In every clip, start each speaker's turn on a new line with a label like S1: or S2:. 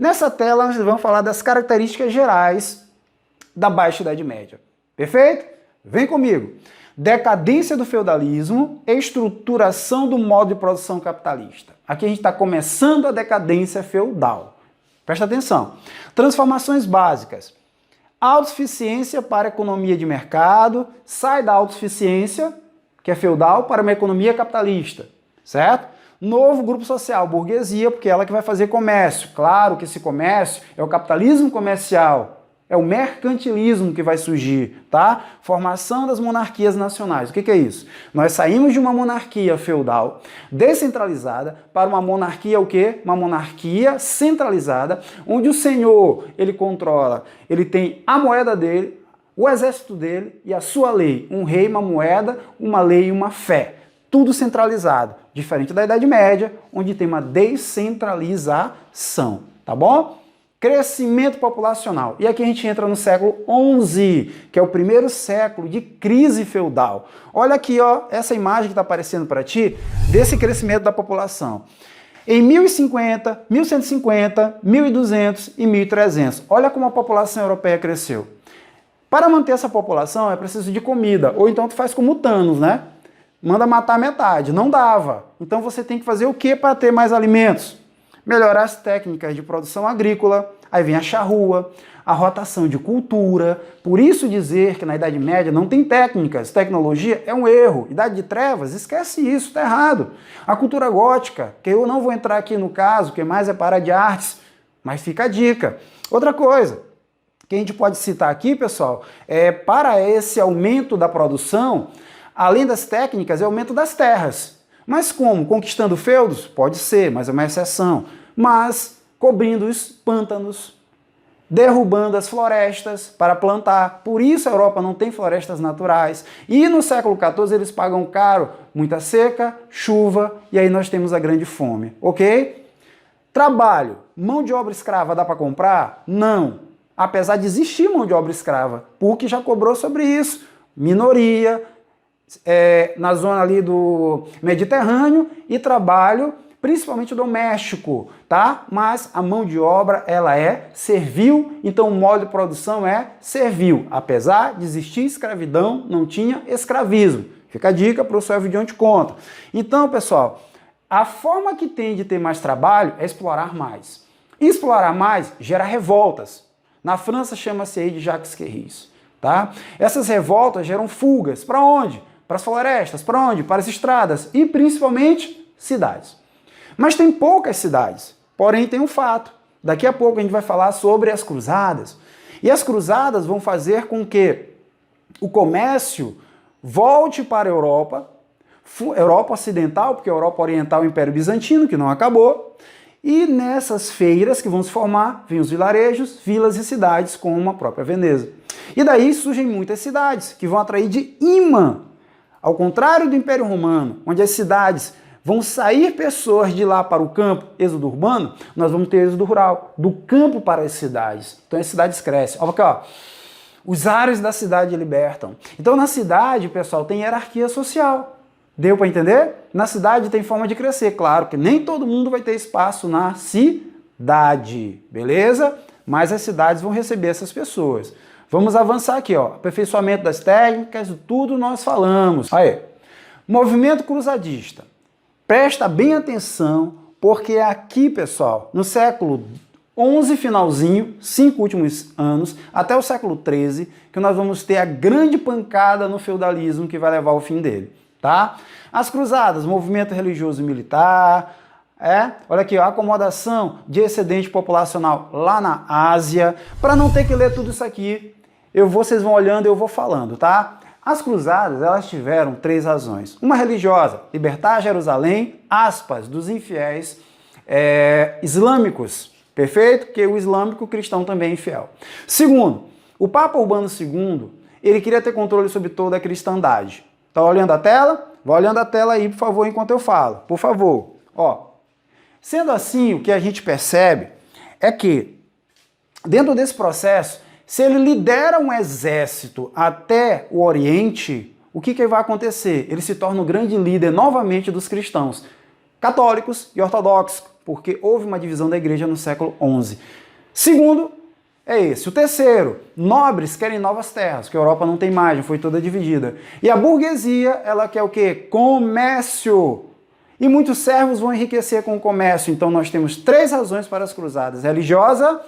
S1: Nessa tela nós vamos falar das características gerais da Baixa Idade Média. Perfeito? Vem comigo. Decadência do feudalismo e estruturação do modo de produção capitalista. Aqui a gente está começando a decadência feudal. Presta atenção. Transformações básicas. Autossuficiência para a economia de mercado, sai da autossuficiência, que é feudal, para uma economia capitalista, certo? Novo grupo social, burguesia, porque é ela que vai fazer comércio. Claro que esse comércio é o capitalismo comercial, é o mercantilismo que vai surgir, tá? Formação das monarquias nacionais. O que é isso? Nós saímos de uma monarquia feudal descentralizada para uma monarquia o quê? Uma monarquia centralizada, onde o senhor, ele controla, ele tem a moeda dele, o exército dele e a sua lei. Um rei, uma moeda, uma lei e uma fé. Tudo centralizado. Diferente da Idade Média, onde tem uma descentralização, tá bom? Crescimento populacional. E aqui a gente entra no século XI, que é o primeiro século de crise feudal. Olha aqui, ó, essa imagem que está aparecendo para ti, desse crescimento da população. Em 1050, 1150, 1200 e 1300. Olha como a população europeia cresceu. Para manter essa população é preciso de comida, ou então tu faz como Thanos, né? Manda matar metade. Não dava. Então você tem que fazer o que para ter mais alimentos? Melhorar as técnicas de produção agrícola, aí vem a charrua, a rotação de cultura. Por isso dizer que na Idade Média não tem técnicas, tecnologia é um erro. Idade de Trevas, esquece isso, está errado. A cultura gótica, que eu não vou entrar aqui no caso, que mais é para de artes, mas fica a dica. Outra coisa que a gente pode citar aqui, pessoal, é para esse aumento da produção, além das técnicas, é o aumento das terras. Mas como? Conquistando feudos? Pode ser, mas é uma exceção. Mas cobrindo os pântanos, derrubando as florestas para plantar. Por isso a Europa não tem florestas naturais. E no século XIV eles pagam caro, muita seca, chuva, e aí nós temos a grande fome, ok? Trabalho. Mão de obra escrava dá para comprar? Não. Apesar de existir mão de obra escrava. PUC já cobrou sobre isso. Minoria, na zona ali do Mediterrâneo, e trabalho principalmente doméstico, tá? Mas a mão de obra, ela é servil, então o modo de produção é servil. Apesar de existir escravidão, não tinha escravismo. Fica a dica para o seu vídeo de conta. Então, pessoal, a forma que tem de ter mais trabalho é explorar mais. E explorar mais gera revoltas. Na França chama-se aí de Jacques Querris, tá? Essas revoltas geram fugas. Para onde? Para as florestas. Para onde? Para as estradas e principalmente cidades. Mas tem poucas cidades, porém tem um fato. Daqui a pouco a gente vai falar sobre as cruzadas. E as cruzadas vão fazer com que o comércio volte para a Europa Ocidental, porque a Europa Oriental é o Império Bizantino, que não acabou. E nessas feiras que vão se formar, vêm os vilarejos, vilas e cidades, como a própria Veneza. E daí surgem muitas cidades que vão atrair de imã. Ao contrário do Império Romano, onde as cidades vão sair pessoas de lá para o campo, êxodo urbano, nós vamos ter êxodo rural, do campo para as cidades. Então as cidades crescem. Olha aqui, ó. Os ares da cidade libertam. Então na cidade, pessoal, tem hierarquia social. Deu para entender? Na cidade tem forma de crescer. Claro que nem todo mundo vai ter espaço na cidade, beleza? Mas as cidades vão receber essas pessoas. Vamos avançar aqui, ó. Aperfeiçoamento das técnicas, tudo nós falamos. Aí, movimento cruzadista. Presta bem atenção, porque aqui, pessoal, no século XI finalzinho, 5 últimos anos, até o século XIII, que nós vamos ter a grande pancada no feudalismo que vai levar ao fim dele, tá? As cruzadas, movimento religioso e militar, olha aqui, ó, acomodação de excedente populacional lá na Ásia. Para não ter que ler tudo isso aqui, vocês vão olhando e eu vou falando, tá? As cruzadas, elas tiveram 3 razões. Uma religiosa, libertar Jerusalém, aspas, dos infiéis islâmicos, perfeito? Porque o islâmico, o cristão também é infiel. Segundo, o Papa Urbano II, ele queria ter controle sobre toda a cristandade. Tá olhando a tela? Vai olhando a tela aí, por favor, enquanto eu falo. Por favor. Ó, sendo assim, o que a gente percebe é que, dentro desse processo, se ele lidera um exército até o Oriente, o que vai acontecer? Ele se torna o grande líder novamente dos cristãos. católicos e ortodoxos, porque houve uma divisão da igreja no século XI. Segundo é esse. O terceiro, nobres querem novas terras, que a Europa não tem mais, já foi toda dividida. E a burguesia, ela quer o quê? Comércio. E muitos servos vão enriquecer com o comércio. Então nós temos 3 razões para as cruzadas: religiosa,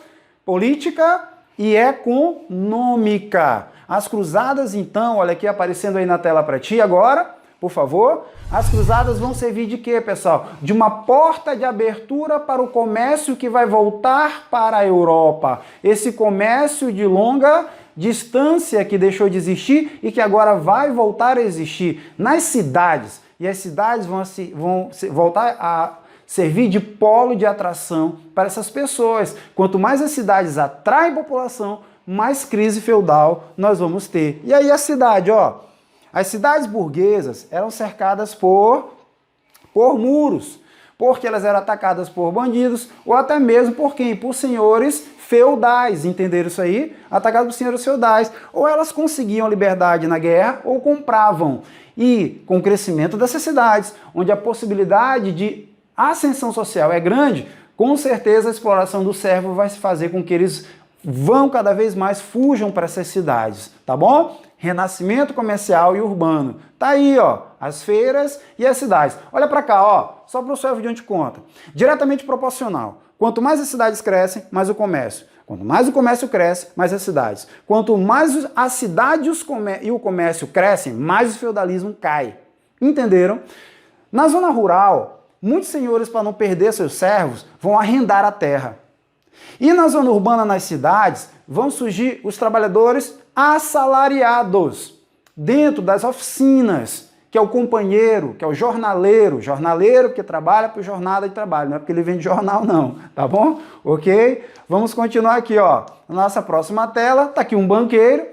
S1: política e econômica. As cruzadas, então, olha aqui aparecendo aí na tela para ti agora, por favor. As cruzadas vão servir de quê, pessoal? De uma porta de abertura para o comércio que vai voltar para a Europa. Esse comércio de longa distância que deixou de existir e que agora vai voltar a existir nas cidades. E as cidades vão voltar a servir de polo de atração para essas pessoas. Quanto mais as cidades atraem população, mais crise feudal nós vamos ter. E aí a cidade, ó. As cidades burguesas eram cercadas por muros, porque elas eram atacadas por bandidos ou até mesmo por quem? Por senhores feudais, entenderam isso aí? Atacadas por senhores feudais. Ou elas conseguiam liberdade na guerra ou compravam. E com o crescimento dessas cidades, onde a possibilidade de ascensão social é grande, com certeza a exploração do servo vai se fazer com que eles vão cada vez mais fujam para essas cidades, tá bom? Renascimento comercial e urbano. Tá aí, ó, as feiras e as cidades. Olha para cá, ó, só para o seu avião de conta. Diretamente proporcional. Quanto mais as cidades crescem, mais o comércio. Quanto mais o comércio cresce, mais as cidades. Quanto mais a cidade e o comércio crescem, mais o feudalismo cai. Entenderam? Na zona rural, muitos senhores, para não perder seus servos, vão arrendar a terra. E na zona urbana, nas cidades, vão surgir os trabalhadores assalariados dentro das oficinas, que é o companheiro, que é o jornaleiro que trabalha por jornada de trabalho, não é porque ele vende jornal não, tá bom? Ok? Vamos continuar aqui, ó, na nossa próxima tela, tá aqui um banqueiro,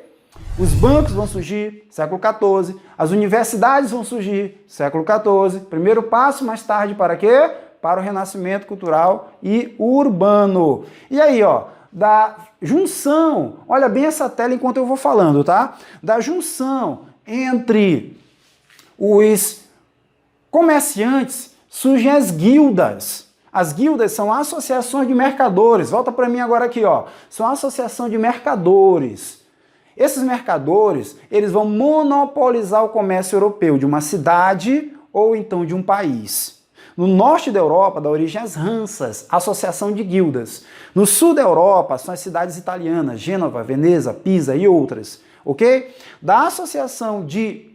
S1: os bancos vão surgir, século XIV, as universidades vão surgir, século XIV, primeiro passo mais tarde para quê? Para o renascimento cultural e urbano. E aí, ó, da junção, olha bem essa tela enquanto eu vou falando, tá? Da junção entre os comerciantes surgem as guildas. As guildas são associações de mercadores. Volta para mim agora aqui, ó. São associação de mercadores. Esses mercadores, eles vão monopolizar o comércio europeu de uma cidade ou então de um país. No norte da Europa, dá origem às Hansas, associação de guildas. No sul da Europa, são as cidades italianas, Gênova, Veneza, Pisa e outras, ok? Da associação de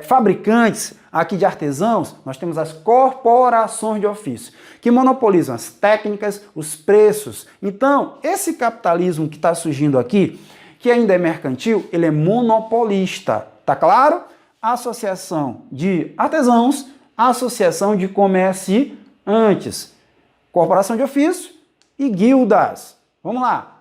S1: fabricantes, aqui de artesãos, nós temos as corporações de ofício, que monopolizam as técnicas, os preços. Então, esse capitalismo que está surgindo aqui, que ainda é mercantil, ele é monopolista, tá claro? Associação de artesãos, associação de comerciantes, corporação de ofício e guildas. Vamos lá.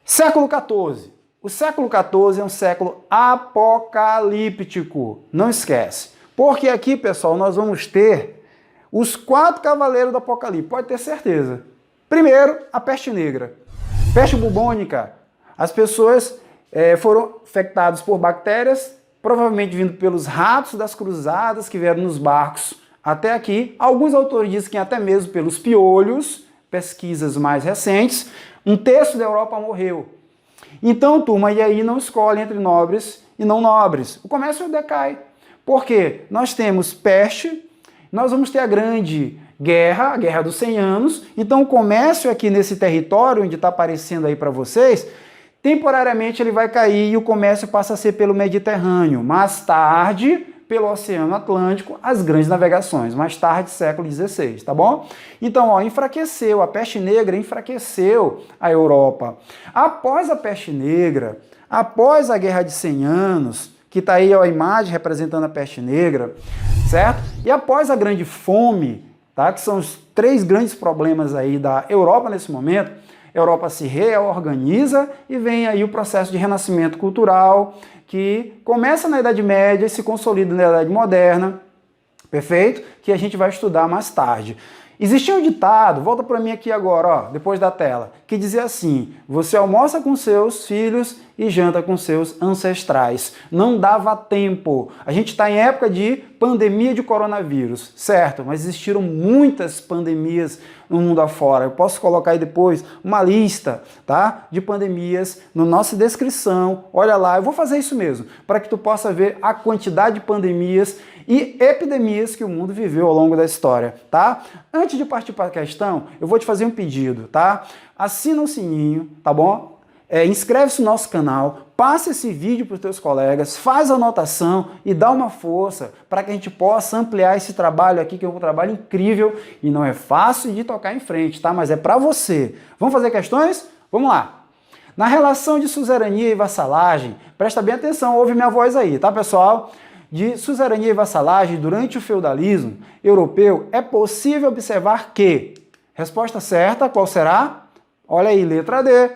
S1: Século XIV. O século XIV é um século apocalíptico. Não esquece. Porque aqui, pessoal, nós vamos ter os 4 cavaleiros do Apocalipse. Pode ter certeza. Primeiro, a peste negra. Peste bubônica. As pessoas foram infectadas por bactérias, provavelmente vindo pelos ratos das cruzadas que vieram nos barcos até aqui. Alguns autores dizem que até mesmo pelos piolhos, pesquisas mais recentes. 1/3 da Europa morreu. Então, turma, e aí não escolhe entre nobres e não nobres. O comércio decai. Por quê? Nós temos peste, nós vamos ter a grande guerra, a Guerra dos 100 Anos. Então, o comércio aqui nesse território, onde está aparecendo aí para vocês, temporariamente ele vai cair e o comércio passa a ser pelo Mediterrâneo. Mais tarde, pelo Oceano Atlântico, as grandes navegações. Mais tarde, século XVI, tá bom? Então, ó, enfraqueceu, a peste negra enfraqueceu a Europa. Após a peste negra, após a Guerra de 100 Anos, que está aí ó, a imagem representando a peste negra, certo? E após a grande fome, tá? Que são os 3 grandes problemas aí da Europa nesse momento, a Europa se reorganiza e vem aí o processo de renascimento cultural, que começa na Idade Média e se consolida na Idade Moderna, perfeito? Que a gente vai estudar mais tarde. Existia um ditado, volta para mim aqui agora, ó, depois da tela, que dizia assim: você almoça com seus filhos e janta com seus ancestrais. Não dava tempo. A gente está em época de pandemia de coronavírus, certo? Mas existiram muitas pandemias no mundo afora. Eu posso colocar aí depois uma lista, tá, de pandemias na nossa descrição. Olha lá, eu vou fazer isso mesmo, para que tu possa ver a quantidade de pandemias e epidemias que o mundo viveu ao longo da história, tá? Antes de partir para a questão, eu vou te fazer um pedido, tá? Assina o sininho, tá bom? Inscreve-se no nosso canal, passa esse vídeo para os teus colegas, faz a anotação e dá uma força para que a gente possa ampliar esse trabalho aqui, que é um trabalho incrível e não é fácil de tocar em frente, tá? Mas é para você. Vamos fazer questões? Vamos lá! Na relação de suzerania e vassalagem, presta bem atenção, ouve minha voz aí, tá, pessoal? De suzerania e vassalagem durante o feudalismo europeu, é possível observar que... Resposta certa, qual será? Olha aí, letra D.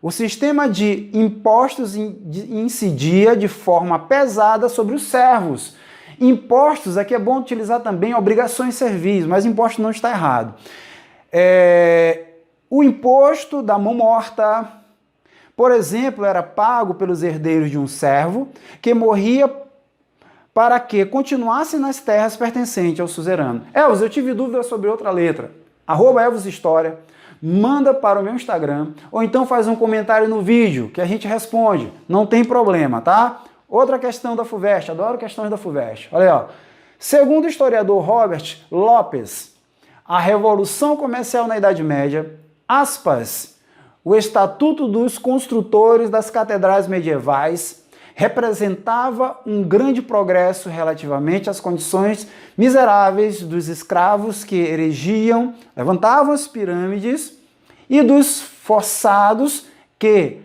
S1: O sistema de impostos incidia de forma pesada sobre os servos. Impostos, aqui é bom utilizar também obrigações servis, mas imposto não está errado. O imposto da mão morta, por exemplo, era pago pelos herdeiros de um servo que morria para que continuasse nas terras pertencentes ao suzerano. Elvis, eu tive dúvida sobre outra letra. @ElvisHistória. Manda para o meu Instagram, ou então faz um comentário no vídeo, que a gente responde. Não tem problema, tá? Outra questão da FUVEST, adoro questões da FUVEST. Olha aí, ó. Segundo o historiador Robert Lopes, a Revolução Comercial na Idade Média, aspas, o Estatuto dos Construtores das Catedrais Medievais representava um grande progresso relativamente às condições miseráveis dos escravos que erigiam, levantavam as pirâmides e dos forçados que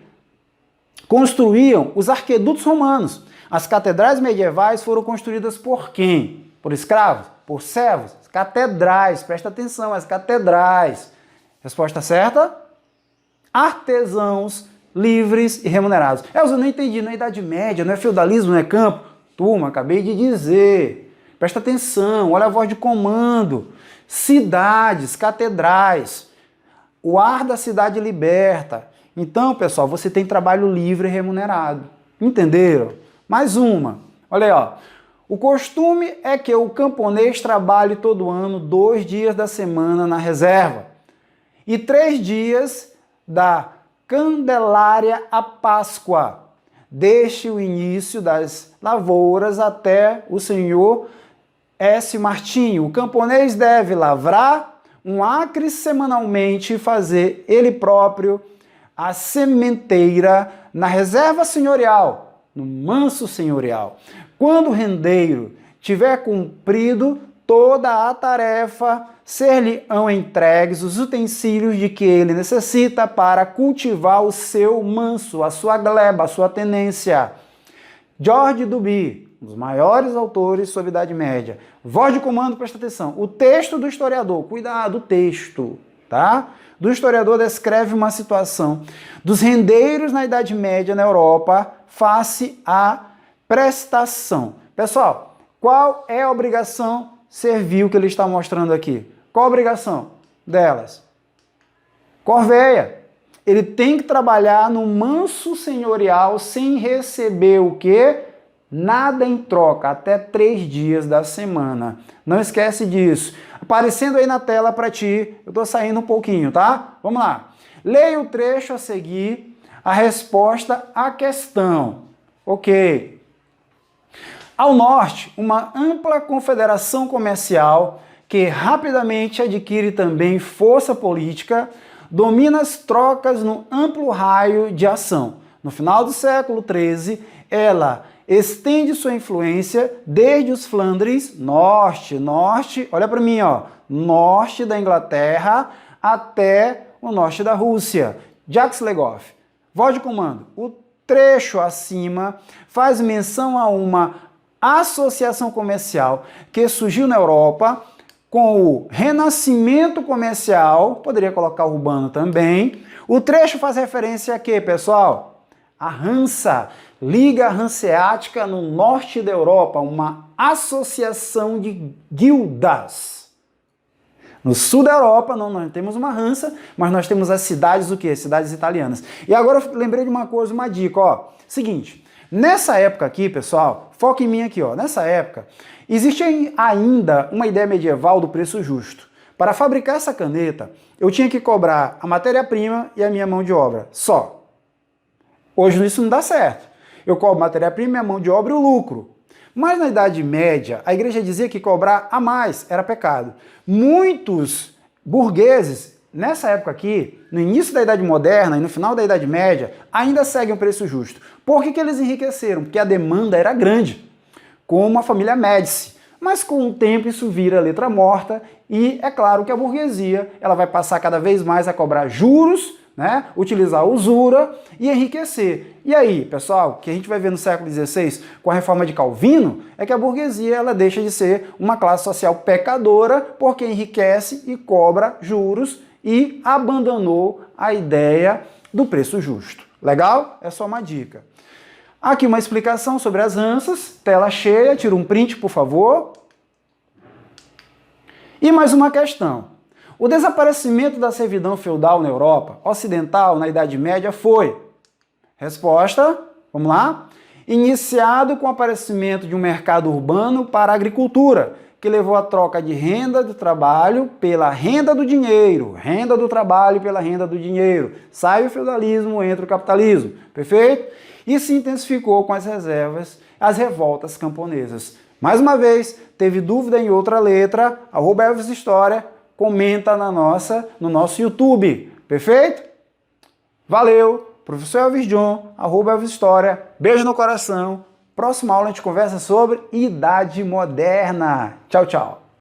S1: construíam os arquedutos romanos. As catedrais medievais foram construídas por quem? Por escravos? Por servos? Catedrais, presta atenção, as catedrais. Resposta certa? Artesãos livres e remunerados. Eu não entendi, não é Idade Média, não é feudalismo, não é campo? Turma, acabei de dizer. Presta atenção, olha a voz de comando. Cidades, catedrais. O ar da cidade liberta. Então, pessoal, você tem trabalho livre e remunerado. Entenderam? Mais uma. Olha aí, ó. O costume é que o camponês trabalhe todo ano 2 dias da semana na reserva e 3 dias da Candelária à Páscoa. Deixe o início das lavouras até o senhor S. Martinho. O camponês deve lavrar um acre semanalmente e fazer ele próprio a sementeira na reserva senhorial, no manso senhorial. Quando o rendeiro tiver cumprido toda a tarefa, ser-lhe-ão entregues os utensílios de que ele necessita para cultivar o seu manso, a sua gleba, a sua tenência. George Duby, um dos maiores autores sobre a Idade Média. Voz de comando, presta atenção. O texto do historiador, cuidado, o texto, tá? Do historiador descreve uma situação dos rendeiros na Idade Média na Europa face à prestação. Pessoal, qual é a obrigação servil que ele está mostrando aqui? Qual a obrigação delas? Corveia. Ele tem que trabalhar no manso senhorial sem receber o quê? Nada em troca, até 3 dias da semana. Não esquece disso. Aparecendo aí na tela para ti, eu estou saindo um pouquinho, tá? Vamos lá. Leia o trecho a seguir, a resposta à questão. Ok. Ao norte, uma ampla confederação comercial que rapidamente adquire também força política, domina as trocas no amplo raio de ação. No final do século XIII, ela estende sua influência desde os Flandres, norte, olha para mim, ó, norte da Inglaterra até o norte da Rússia. Jacques Legoff. Voz de comando. O trecho acima faz menção a uma associação comercial que surgiu na Europa com o renascimento comercial, poderia colocar urbano também. O trecho faz referência a quê, pessoal? A Hansa, Liga Hanseática no norte da Europa, uma associação de guildas. No sul da Europa, não, nós temos uma Hansa, mas nós temos as cidades, o quê? Cidades italianas. E agora eu lembrei de uma coisa, uma dica, ó. Seguinte, nessa época aqui, pessoal, foca em mim aqui, ó. Nessa época, existe ainda uma ideia medieval do preço justo. Para fabricar essa caneta, eu tinha que cobrar a matéria-prima e a minha mão de obra, só. Hoje isso não dá certo. Eu cobro matéria-prima, minha mão de obra e o lucro. Mas na Idade Média, a igreja dizia que cobrar a mais era pecado. Muitos burgueses, nessa época aqui, no início da Idade Moderna e no final da Idade Média, ainda seguem o preço justo. Por que eles enriqueceram? Porque a demanda era grande, como a família Médici. Mas com o tempo isso vira letra morta e é claro que a burguesia ela vai passar cada vez mais a cobrar juros, né, utilizar usura e enriquecer. E aí, pessoal, o que a gente vai ver no século XVI com a reforma de Calvino é que a burguesia ela deixa de ser uma classe social pecadora porque enriquece e cobra juros e abandonou a ideia do preço justo. Legal? É só uma dica. Aqui uma explicação sobre as Hansas, tela cheia, tira um print, por favor. E mais uma questão. O desaparecimento da servidão feudal na Europa ocidental na Idade Média foi... Resposta, vamos lá? Iniciado com o aparecimento de um mercado urbano para a agricultura, que levou à troca de renda do trabalho pela renda do dinheiro, renda do trabalho pela renda do dinheiro. Sai o feudalismo, entra o capitalismo, perfeito? E se intensificou com as revoltas camponesas. Mais uma vez, teve dúvida em outra letra, @Elvis História, comenta no nosso YouTube, perfeito? Valeu, professor Elvis John, @Elvis História, beijo no coração. Próxima aula a gente conversa sobre Idade Moderna. Tchau, tchau.